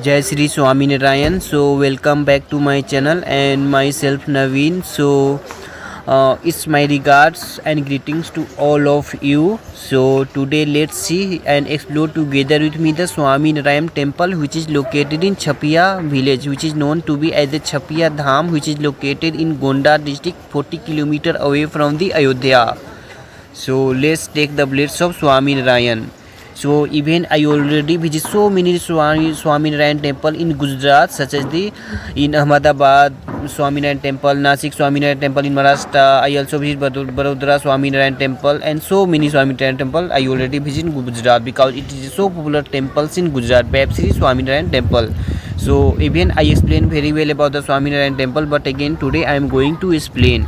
Jai Sri Swaminarayan. So welcome back to my channel and myself Naveen. So it's my regards and greetings to all of you. So today let's see and explore together with me the Swaminarayan temple, which is located in Chapia village, which is known to be as the Chapia Dham, which is located in Gonda district 40 km away from the Ayodhya. So let's take the blades of Swaminarayan. So even I already visit so many Swaminarayan temple in Gujarat, such as the in Ahmedabad Swaminarayan temple, Nasik Swaminarayan temple in Maharashtra. I also visit Barodara Swaminarayan temple and so many Swaminarayan temple I already visit in Gujarat because it is so popular temples in Gujarat. Bab Sri Swaminarayan temple. So even I explain very well about the Swaminarayan temple, but again today I am going to explain.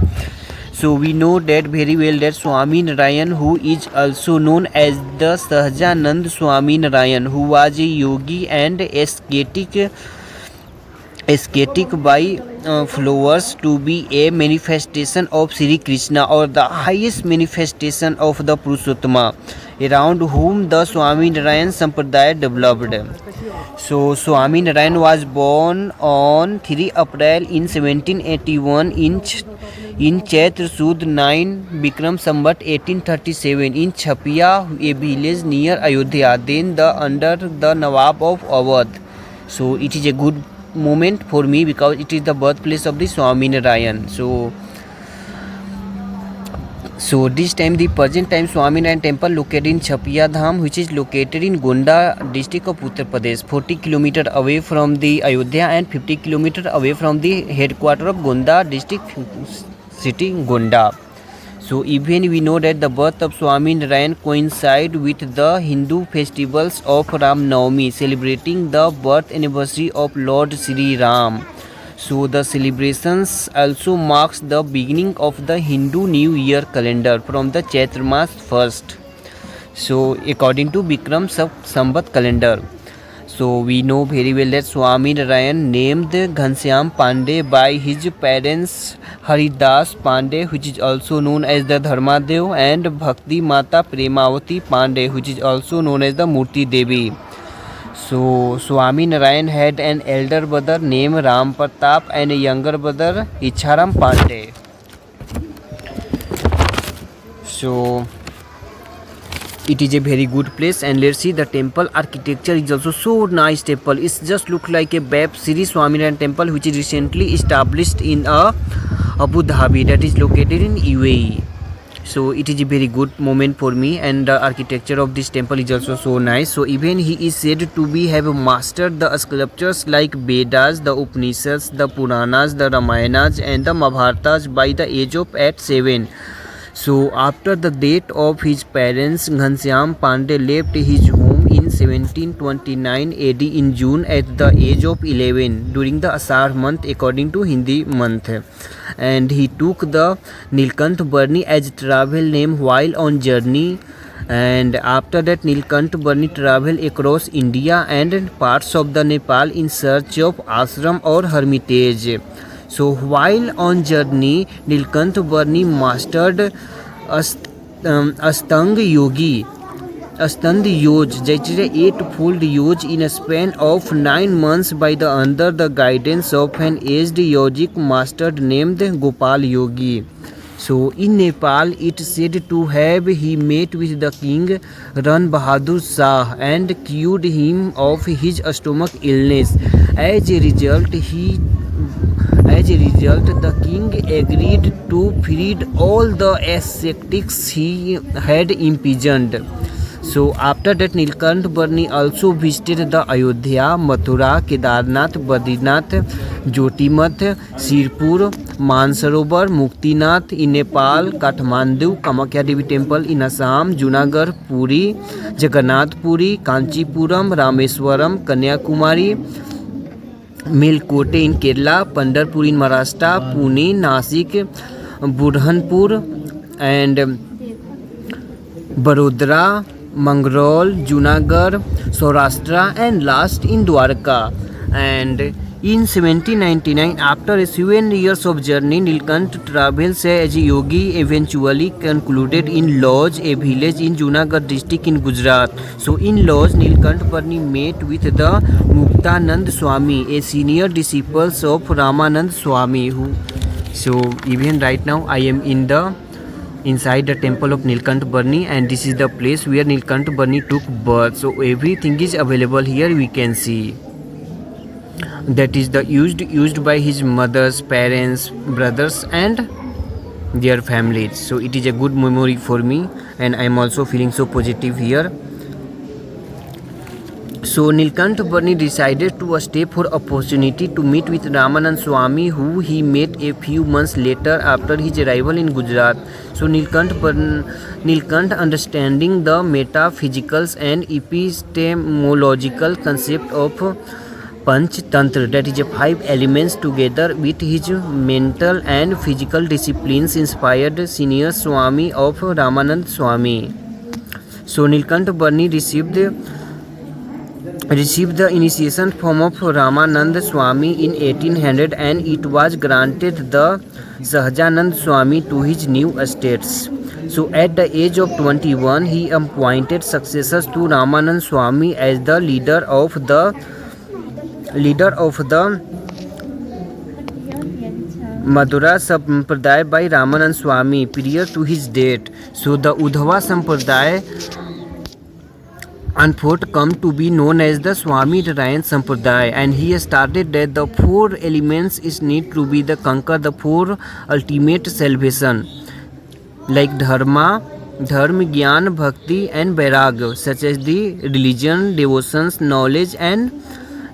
So we know that very well that Swaminarayan, who is also known as the Sahajanand Swaminarayan, who was a yogi and ascetic by followers, to be a manifestation of Sri Krishna or the highest manifestation of the Purushottama, around whom the Swaminarayan Sampradaya developed. So Swaminarayan was born on 3 April in 1781 in Chaitra Sud 9 Bikram Sambat 1837 in Chapia, a village near Ayodhya, then under the Nawab of Awadh. So it is a good moment for me because it is the birthplace of the Swaminarayan. So this time, the present time Swaminarayan temple located in Chapia Dham, which is located in Gonda district of Uttar Pradesh, 40 km away from the Ayodhya and 50 km away from the headquarter of Gonda district city Gonda. So even we know that the birth of Swaminarayan coincide with the Hindu festivals of Ram Navami, celebrating the birth anniversary of Lord Sri Ram. So the celebrations also marks the beginning of the Hindu New Year calendar from the Chaitra Mas first. So according to Bikram Sambat calendar. So we know very well that Swaminarayan named Ghanshyam Pandey by his parents Haridas Pandey, which is also known as the Dharmadev, and Bhakti Mata Premavati Pandey, which is also known as the Murti Devi. So Swaminarayan had an elder brother named Ram Pratap and a younger brother Icharam Pandey. So it is a very good place, and let's see the temple architecture is also so nice. Temple it's just look like a Bab Sri Swaminarayan temple, which is recently established in Abu Dhabi, that is located in UAE. So it is a very good moment for me, and the architecture of this temple is also so nice. So even he is said to be have mastered the sculptures like Vedas, the Upanishads, the Puranas, the Ramayanas and the Mahabharatas by the age of 7. So after the death of his parents, Ghanshyam Pandey left his home in 1729 AD in June at the age of 11 during the Asar month according to Hindi month, and he took the Nilkanth Barni as travel name while on journey. And after that, Nilkanth Barni traveled across India and parts of the Nepal in search of ashram or hermitage. So while on journey, Nilkanth Barni mastered Astang Yogi, Astand Yoj, that is a eightfold Yoj in a span of 9 months by the under the guidance of an aged yogic master named Gopal Yogi. So in Nepal, it said to have he met with the king Ran Bahadur Shah and cured him of his stomach illness. As a result, the king agreed to free all the ascetics he had imprisoned. So after that, Nilkanth Barni also visited the Ayodhya, Mathura, Kedarnath, Badrinath, Jyotimath, Sirpur, Mansarovar, Muktinath in Nepal, Kathmandu, Kamakya Devi Temple in Assam, Junagadh, Puri, Jagannath Puri, Kanchipuram, Rameswaram, Kanyakumari, Melkote in Kerala, Pandharpur in Maharashtra, Pune, Nasik, Burhanpur and Barodara, Mangrol, Junagadh, Saurashtra and last in Dwarka. And In 1799, after a 7 years of journey, Nilkant travels as a yogi, eventually concluded in Lodge, a village in Junagadh district in Gujarat. So in Lodge, Nilkant Barni met with the Muktanand Swami, a senior disciple of Ramanand Swami. So even right now I am inside the temple of Nilkant Barni, and this is the place where Nilkant Barni took birth. So everything is available here, we can see. That is the used by his mother's parents, brothers and their families. So it is a good memory for me, and I am also feeling so positive here. So Nilkant Barni decided to stay for opportunity to meet with Ramanand Swami, who he met a few months later after his arrival in Gujarat. So Nilkant, understanding the metaphysicals and epistemological concept of Panch Tantra, that is 5 elements, together with his mental and physical disciplines, inspired senior Swami of Ramanand Swami. So Nilkant Barni received the initiation form of Ramanand Swami in 1800, and it was granted the Sahajanand Swami to his new estates. So at the age of 21, he appointed successors to Ramanand Swami as the leader of the Madhura Sampradaya by Ramanand Swami prior to his death. So the Udhava Sampradaya unfortunately come to be known as the Swami Narayan Sampradaya, and he started that the 4 elements is need to be the conquer the 4 ultimate salvation, like dharma, gyan, bhakti and vairagya, such as the religion, devotions, knowledge and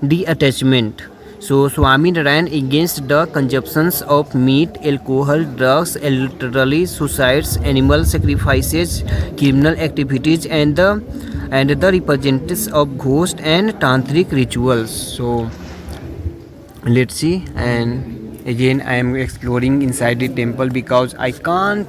detachment. So Swami Narayan against the consumptions of meat, alcohol, drugs, adultery, suicides, animal sacrifices, criminal activities and the representatives of ghost and tantric rituals. So let's see, and again I am exploring inside the temple because I can't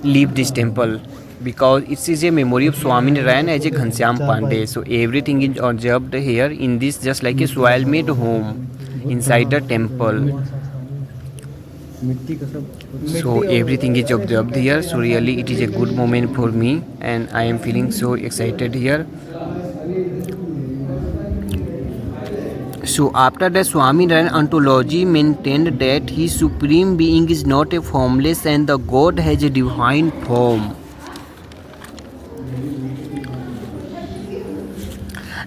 leave this temple, because it is a memory of Swami Narayan as a Ghanshyam Pandey. So everything is observed here in this, just like a soil made home inside the temple. So everything is observed here. So really it is a good moment for me, and I am feeling so excited here. So after the Swami Narayan ontology maintained that his supreme being is not a formless and the God has a divine form.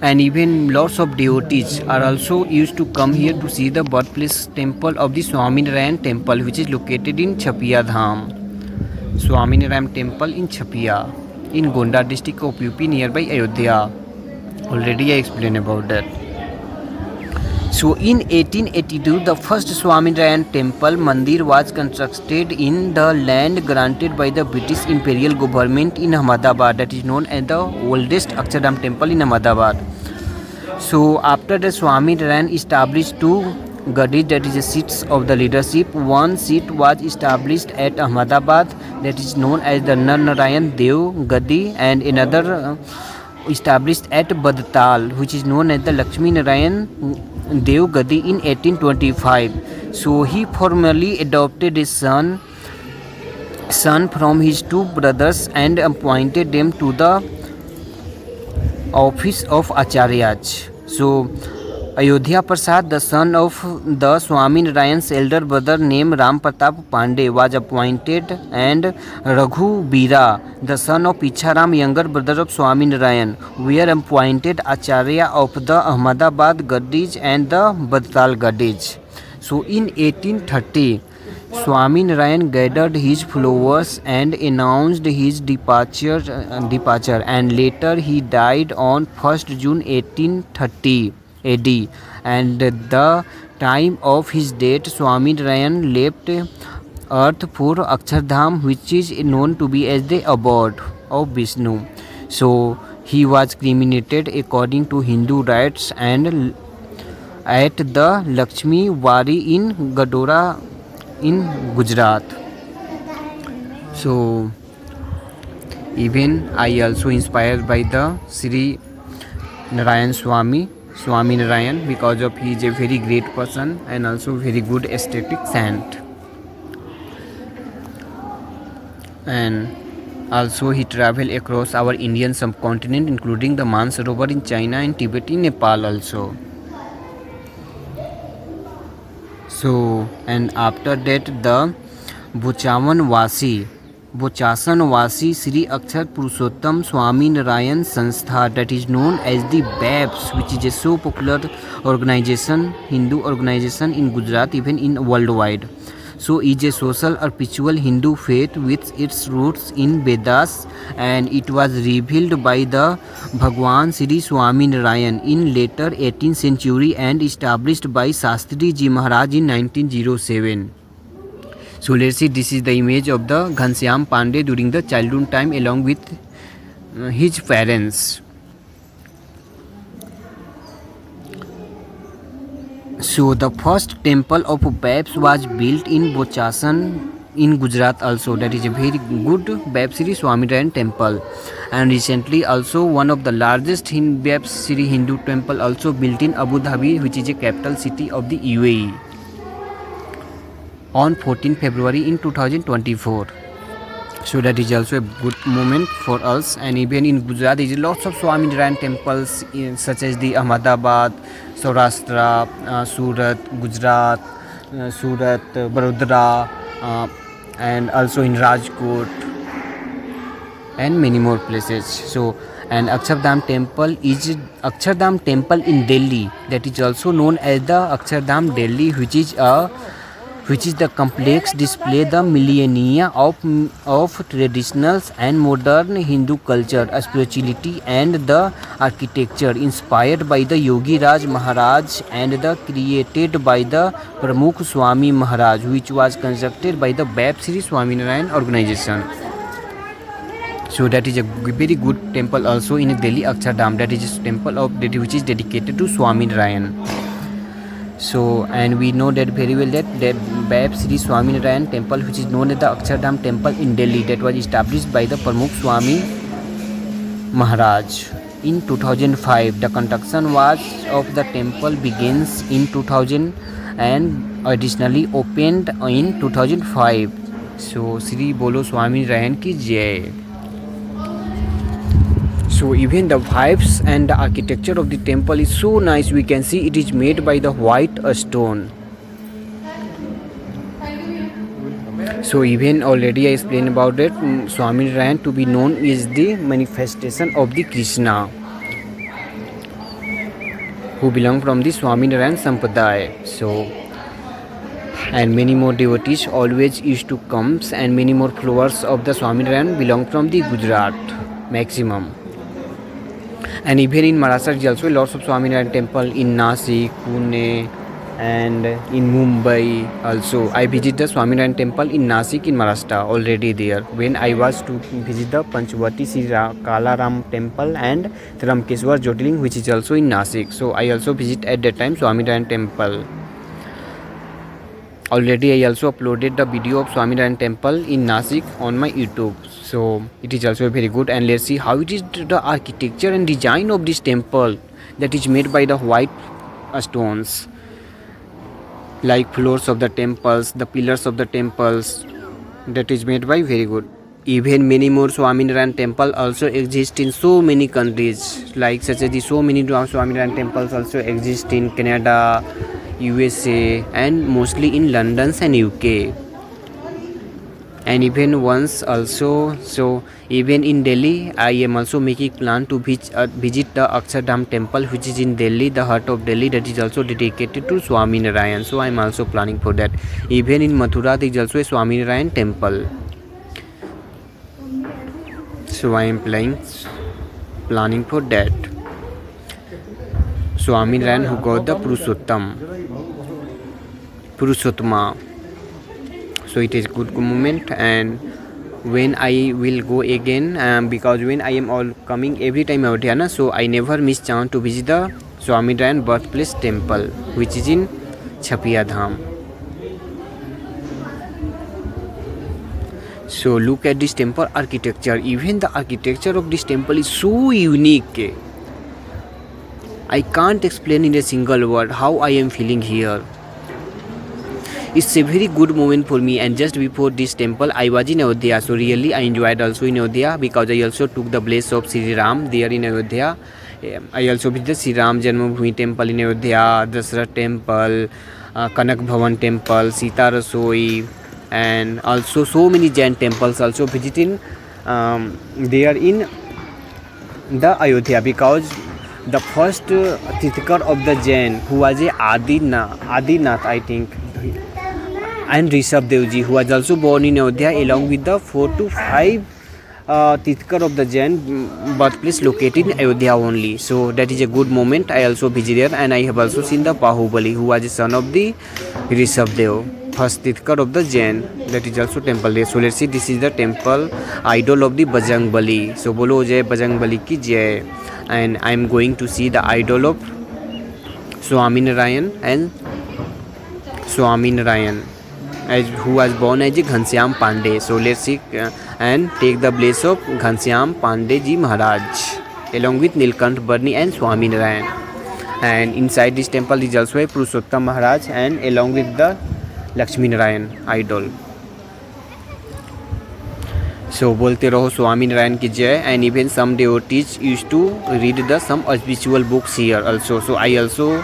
And even lots of devotees are also used to come here to see the birthplace temple of the Swami Narayan temple, which is located in Chapiya Dham. Swami Narayan temple in Chapiya in Gonda district of UP nearby Ayodhya. Already I explained about that. So in 1882, the first Swami Narayan temple mandir was constructed in the land granted by the British Imperial government in Ahmedabad, that is known as the oldest Akshardham temple in Ahmedabad. So after the Swami Narayan established 2 gadis, that is the seats of the leadership. One seat was established at Ahmedabad, that is known as the Nar Narayan Dev Gadi, and another established at Badtal, which is known as the Lakshmi Narayan Dev Gadi in 1825. So he formally adopted his son from his 2 brothers and appointed them to the office of Acharyas. So Ayodhya Prasad, the son of the Swami Narayan's elder brother named Ram Pratap Pandey, was appointed, and Raghu Bira, the son of Picharam, younger brother of Swami Narayan, were appointed Acharya of the Ahmedabad Gadis and the Badtal Gadis. So in 1830, Swami Narayan gathered his followers and announced his departure, and later he died on 1st June 1830 AD, and the time of his death Swami Narayan left earth for Akshardham, which is known to be as the abode of Vishnu. So he was cremated according to Hindu rites and at the Lakshmi Wari in Gadora in Gujarat. So even I also inspired by the Sri Narayan Swami. Swaminarayan, because of he is a very great person and also very good aesthetic saint. And also he traveled across our Indian subcontinent, including the Mansarovar in China and Tibet in Nepal also. So, and after that the Bochasanwasi Sri Akshar Purushottam Swami Narayan Sanstha, that is known as the BAPS, which is a so popular organization, Hindu organization in Gujarat, even in worldwide. So is a social or spiritual Hindu faith with its roots in Vedas, and it was revealed by the Bhagwan Sri Swami Narayan in later 18th century and established by Shastri Ji Maharaj in 1907. So let's see, this is the image of the Ghanshyam Pandey during the childhood time along with his parents. So the first temple of Babs was built in Bochasan in Gujarat also. That is a very good Babs Sri Swaminarayan temple. And recently also one of the largest Babs Sri Hindu temple also built in Abu Dhabi, which is a capital city of the UAE, on 14 February in 2024. So that is also a good moment for us. And even in Gujarat there is lots of Swaminarayan temples such as the Ahmedabad, Saurashtra, Surat, Gujarat, Surat, Barodara, and also in Rajkot and many more places. So, and Akshardham temple is Akshardham temple in Delhi, that is also known as the Akshardham Delhi, which is the complex display the millennia of traditional and modern Hindu culture, spirituality and the architecture inspired by the Yogi Raj Maharaj and the created by the Pramukh Swami Maharaj, which was constructed by the Babs Sri Swaminarayan organization. So that is a very good temple also in Delhi, Akshardham, that is a temple of which is dedicated to Swaminarayan. So, and we know that very well that Babs Sri Swaminarayan temple, which is known as the Akshardham temple in Delhi, that was established by the Pramukh Swami Maharaj in 2005. The construction of the temple begins in 2000 and additionally opened in 2005. So Sri Bolo Swaminarayan ki Jai. So even the vibes and the architecture of the temple is so nice. We can see it is made by the white stone. So even already I explained about it. Swaminarayan to be known is the manifestation of the Krishna, who belong from the Swaminarayan Sampradaya. So, and many more devotees always used to come, and many more followers of the Swaminarayan belong from the Gujarat maximum. And even in Maharashtra there is also lots of Swaminarayan temple in Nasik, Pune and in Mumbai also. I visited the Swaminarayan temple in Nasik in Maharashtra already there when I was to visit the Panchvati Sri Kalaram temple and Ramkeshwar Jyotirling, which is also in Nasik. So I also visit at that time Swaminarayan temple. Already I also uploaded the video of Swaminarayan temple in Nasik on my YouTube. So it is also very good. And let's see how it is the architecture and design of this temple, that is made by the white stones, like floors of the temples, the pillars of the temples, that is made by very good. Even many more Swaminarayan temple also exist in so many countries, like such as the so many Swaminarayan temples also exist in Canada, USA and mostly in London and UK. And even once also, so even in Delhi I am also making plan to visit the Akshardham temple, which is in Delhi, the heart of Delhi, that is also dedicated to Swaminarayan. So I am also planning for that. Even in Mathura there is also a Swaminarayan temple. So I am planning for that. Swaminarayan who got the Purushottama. So it is good moment. And when I will go again, because when I am all coming every time out here, so I never miss chance to visit the Swaminarayan birthplace temple, which is in Chapiya Dham. So look at this temple architecture. Even the architecture of this temple is so unique. I can't explain in a single word how I am feeling here. It's a very good moment for me, and just before this temple I was in Ayodhya, so really I enjoyed also in Ayodhya because I also took the place of Sri Ram there in Ayodhya. I also visited Sri Ram Janmabhoomi temple in Ayodhya, Dasarath temple, Kanak Bhavan temple, Sita Rasoi, and also so many Jain temples also visiting there in the Ayodhya, because the first Tirthakar of the Jain, who was a Adinath I think, and Rishabh Devji, who was also born in Ayodhya, along with the 4 to 5 Tirthakar of the Jain birthplace located in Ayodhya only. So that is a good moment. I also visited, and I have also seen the Bahubali, who was a son of the Rishabh Dev, first Tirthakar of the Jain. That is also temple there. So let's see, this is the temple idol of the Bajrang Bali. So bolo jai Bajrang Bali ki jai. And I am going to see the idol of Swaminarayan and Swaminarayan, as who was born as Ghanshyam Pandey. So let's see and take the place of Ghanshyam Pandey ji Maharaj along with Nilkant Barni and Swaminarayan. And inside this temple is also a Purushottam Maharaj and along with the Lakshmi Narayan idol. So बोलते रहो स्वामी नारायण की जय. And even some devotees used to read the some spiritual books here also. So I also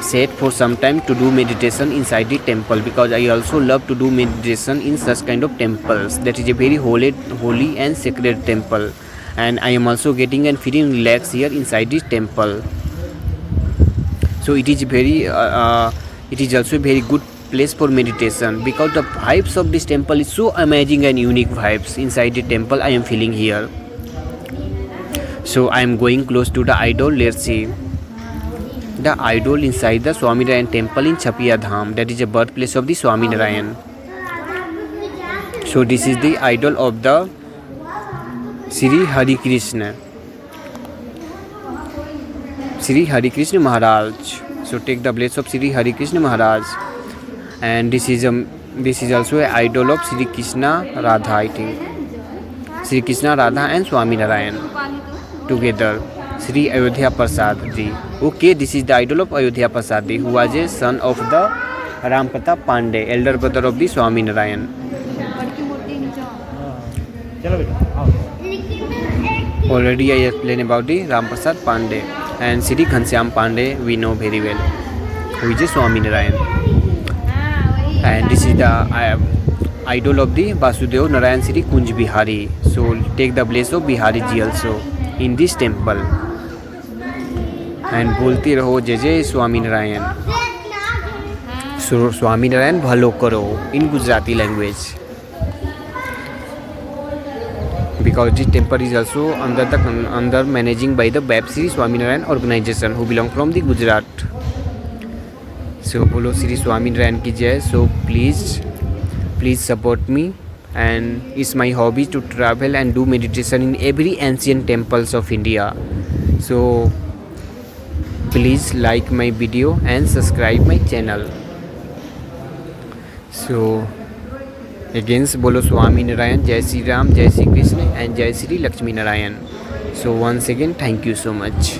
sat for some time to do meditation inside the temple, because I also love to do meditation in such kind of temples. That is a very holy and sacred temple, and I am also getting and feeling relaxed here inside this temple. So it is also a very good place for meditation, because the vibes of this temple is so amazing and unique vibes inside the temple I am feeling here. So I am going close to the idol. Let's see the idol inside the Swaminarayan temple in Chapiya Dham, that is a birthplace of the Swaminarayan. So this is the idol of the Sri Hari Krishna Maharaj. So take the place of Sri Hari Krishna Maharaj. And this is also an idol of Sri Krishna Radha, I think. Sri Krishna Radha and Swaminarayan together. Sri Ayodhya Prasad ji. Okay, this is the idol of Ayodhya Prasad ji, who was a son of the Ram Pratap Pandey, elder brother of the Swaminarayan. Already I explained about the Ram Prasad Pandey, and Sri Ghanshyam Pandey we know very well, who is a Swaminarayan. And this is the idol of the Vasudev Narayan Sri Kunj Bihari. So take the place of Bihari ji also in this temple. And बोलते रहो जय जय Swaminarayan. So Swaminarayan भलो करो in Gujarati language, because this temple is also under managing by the BAP Sri Swaminarayan organization, who belong from the Gujarat. So बोलो श्री स्वामीनारायण की जय. So please support me, and it's my hobby to travel and do meditation in every ancient temples of India. So please like my video and subscribe my channel. So again बोलो स्वामीनारायण, जय श्री राम, जय Shri Krishna, and जय Shri Lakshmi Narayan. So once again, thank you so much.